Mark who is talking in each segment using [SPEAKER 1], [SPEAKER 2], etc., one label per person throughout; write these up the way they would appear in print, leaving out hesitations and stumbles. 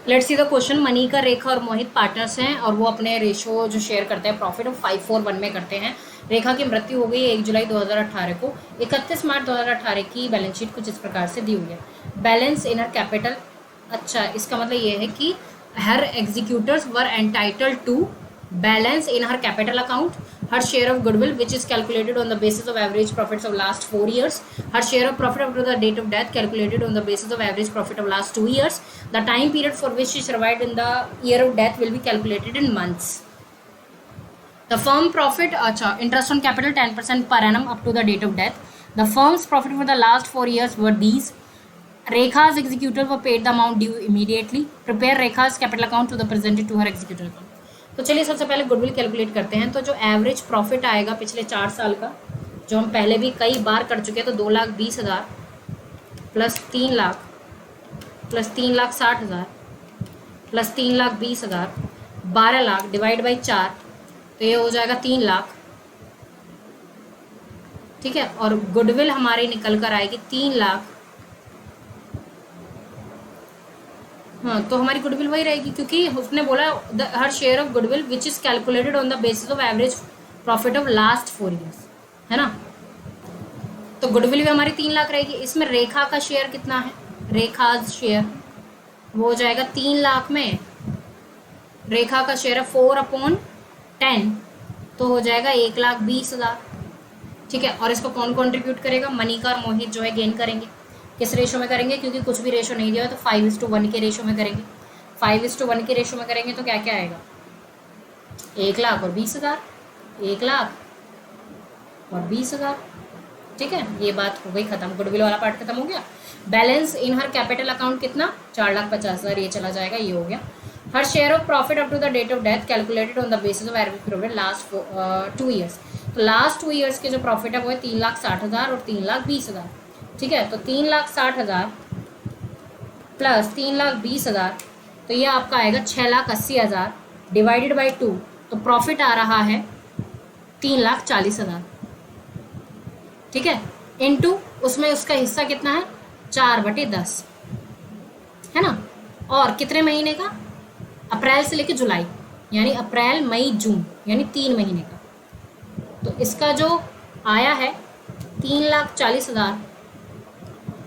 [SPEAKER 1] Let's see the question. Manika, Rekha और Mohit partners हैं और वो अपने रेशो जो शेयर करते हैं प्रॉफिट ऑफ 5-4-1 में करते हैं। रेखा की मृत्यु हो गई 1 जुलाई 2018 को। 31 मार्च 2018 की बैलेंस शीट कुछ इस प्रकार से दी हुई है। बैलेंस इन हर कैपिटल, अच्छा इसका मतलब ये है कि her executors were entitled to balance in her capital account, her share of goodwill which is calculated on the basis of average profits of last 4 years, her share of profit up to the date of death calculated on the basis of average profit of last 2 years, the time period for which she survived in the year of death will be calculated in months. The firm profit, interest on capital 10% per annum up to the date of death. The firm's profit for the last 4 years were these. Rekha's executors were paid the amount due immediately. Prepare Rekha's capital account to the presented to her executor account. तो चलिए सबसे पहले goodwill calculate करते हैं। तो जो average profit आएगा पिछले 4 साल का, जो हम पहले भी कई बार कर चुके हैं, तो 2,20,000 plus 3 lakh plus 3,60,000 plus 3,20,000 12 lakh divide by 4, तो ये हो जाएगा 3 लाख। ठीक है, और गुडविल हमारी निकल कर आएगी 3 लाख। हाँ, तो हमारी गुडविल वही रहेगी क्योंकि उसने बोला her share of goodwill which is calculated on the basis of average profit of last 4 years, है ना। तो गुडविल भी हमारी 3 लाख रहेगी। इसमें रेखा का शेयर कितना है, रेखाज शेयर वो हो जाएगा 3 लाख में रेखा का शेयर है 4/10, तो हो जाएगा 1,20,000। ठीक है, और इसको कौन कॉन्ट्रीब्यूट करेगा, मनिका और मोहित जो है गेन करेंगे। किस रेशो में करेंगे, क्योंकि कुछ भी रेशो नहीं दिया है तो 5:1 के रेशो में करेंगे। 5:1 के रेशो में करेंगे तो क्या क्या आएगा, 1 लाख और 20,000, 1 लाख और 20,000। ठीक है, ये बात हो गई खत्म, गुडविल वाला पार्ट खत्म हो गया। Balance in her capital account कितना, 4,50,000, ये चला जाएगा, ये हो गया। Her share of profit up to the date of death calculated on the basis of average profit last 2 years. तो लास्ट 2 ईयर्स के जो प्रॉफिट है वो है 3,60,000 और 3,20,000। ठीक है, तो 3,60,000 प्लस 3,20,000, तो ये आपका आएगा 6,80,000 डिवाइडेड बाई 2, तो प्रॉफिट आ रहा है 3,40,000। ठीक है, इनटू उसमें उसका हिस्सा कितना है, 4/10, है ना। और कितने महीने का, अप्रैल से लेकर जुलाई, यानी अप्रैल मई जून, यानी 3 महीने का। तो इसका जो आया है 3,40,000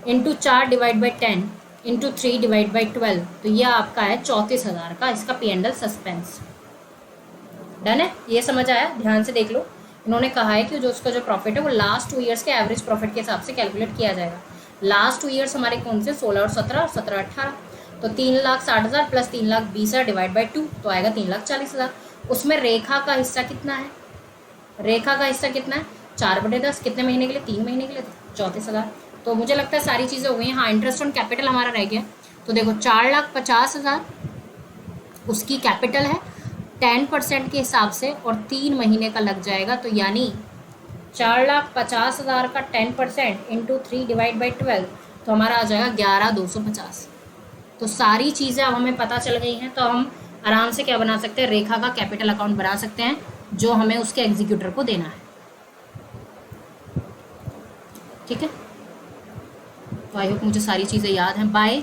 [SPEAKER 1] into 4 divide by 10 into 3 divide by 12, तो यह आपका है 34,000 का इसका P&L सस्पेंस। डन है, ये समझ आया, ध्यान से देख लो। इन्होंने कहा है कि जो उसका जो प्रॉफिट है वो लास्ट 2 ईयर्स के एवरेज प्रॉफिट के हिसाब से कैलकुलेट किया जाएगा। लास्ट 2 ईयर्स हमारे कौन से, 16 और 17 और 17 18, तो 3,60,000 प्लस 3,20,000 डिवाइड बाई 2, तो आएगा 3,40,000। उसमें रेखा का हिस्सा कितना है, रेखा का हिस्सा कितना है, 4/10, कितने महीने के लिए, 3 महीने के लिए, 34,000। तो मुझे लगता है सारी चीज़ें हो गई हैं। हाँ, इंटरेस्ट ऑन कैपिटल हमारा रह गया। तो देखो 4,50,000 उसकी कैपिटल है 10% के हिसाब से और 3 महीने का लग जाएगा, तो यानी 4,50,000 का 10% इंटू 3 डिवाइड बाई 12, तो हमारा आ जाएगा 11,250। तो सारी चीज़ें अब हमें पता चल गई हैं, तो हम आराम से क्या बना सकते हैं, रेखा का कैपिटल अकाउंट बना सकते हैं जो हमें उसके एग्जीक्यूटर को देना है। ठीक है, तो आई होप मुझे सारी चीज़ें याद हैं। बाय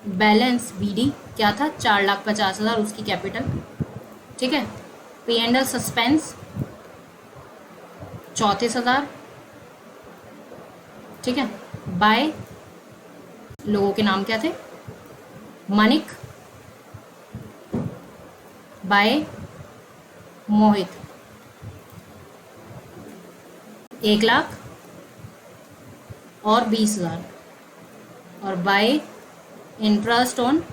[SPEAKER 1] बैलेंस BD क्या था, 4,50,000 उसकी कैपिटल। ठीक है, P&L सस्पेंस 34,000। ठीक है, बाय लोगों के नाम क्या थे, मनिक, बाय मोहित 1 लाख और 20,000, और बाय इंटरेस्ट ऑन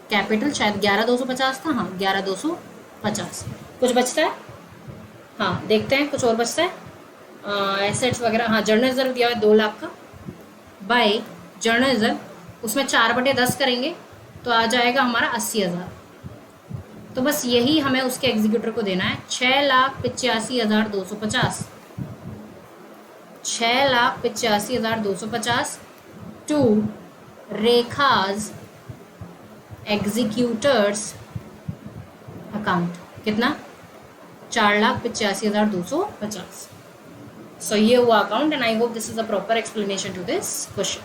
[SPEAKER 1] कैपिटल शायद 11,250 था। हाँ, 11,250। कुछ बचता है, हाँ देखते हैं, कुछ और बचता है, एसेट्स वगैरह। हाँ, जर्नल रिजर्व दिया है 2 लाख का, बाय जर्नल रिजर्व, उसमें 4/10 करेंगे तो आ जाएगा हमारा 80,000। तो बस यही हमें उसके एग्जीक्यूटर को देना है, 6,85,250, 6,85,250 टू रेखाज एग्जीक्यूटर्स अकाउंट। कितना, 4,85,250। सो ये हुआ account, and I hope this is a proper explanation to this question.